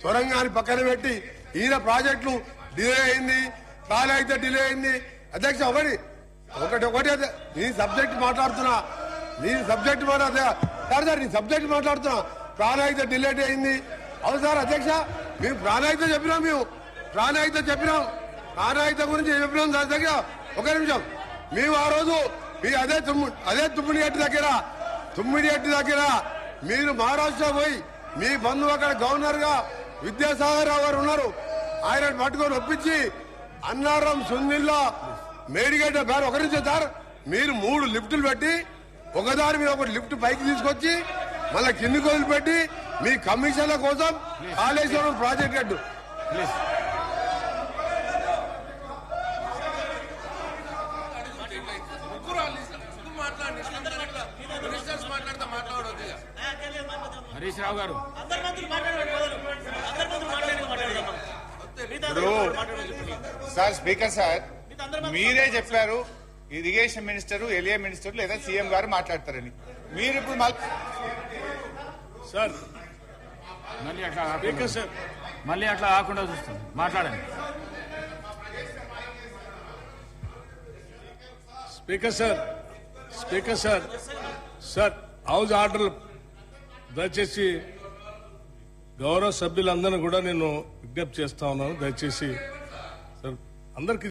సొరంగాన్ని పక్కన పెట్టి ఈయన ప్రాజెక్టులు డిలే అయింది, కాలు అయితే డిలే అయింది. అధ్యక్ష ఒకటి నీ సబ్జెక్ట్ మాట్లాడుతున్నా, నీ సబ్జెక్ట్ మాట్లాడుతున్నా. ప్రాణాయిత డిలేట్ అయింది. అవును సార్ అధ్యక్ష, మేము ప్రాణాయిత చెప్పినాం, ప్రాణాయిత గురించి చెప్పినాం సార్. అధ్యక్ష ఒక నిమిషం, మేము ఆ రోజు మీ అదే తుమ్మిడిగట్టు దగ్గర మీరు మహారాష్ట్ర పోయి మీ బంధువు అక్కడ గవర్నర్ గా విద్యాసాగర్ రావు గారు ఉన్నారు, ఆయన పట్టుకొని ఒప్పించి అన్నారం సుందిల్లా మేడిగడ్డ పేరు ఒక నిమిషం సార్, మీరు 3 లిఫ్టులు పెట్టి ఒకదాని మీద ఒకటి లిఫ్ట్ పైకి తీసుకొచ్చి మళ్ళీ కిందికి వదిలిపెట్టి మీ కమిషన్ల కోసం కాళేశ్వరం ప్రాజెక్ట్ కట్టు. హరీష్ రావు గారు సార్ స్పీకర్ సార్, మీరే చెప్పారు ఇరిగేషన్ మినిస్టర్, ఎలియా మినిస్టర్ లేదా సీఎం గారు మాట్లాడతారని. మీరు ఇప్పుడు సార్ మళ్ళీ అట్లా కాకుండా చూస్తుంది, మాట్లాడండి. స్పీకర్ సార్ హౌస్ ఆర్డర్ దయచేసి గౌరవ సభ్యులందరినీ కూడా నేను విజ్ఞప్తి చేస్తా ఉన్నాను. దయచేసి సార్ అందరికి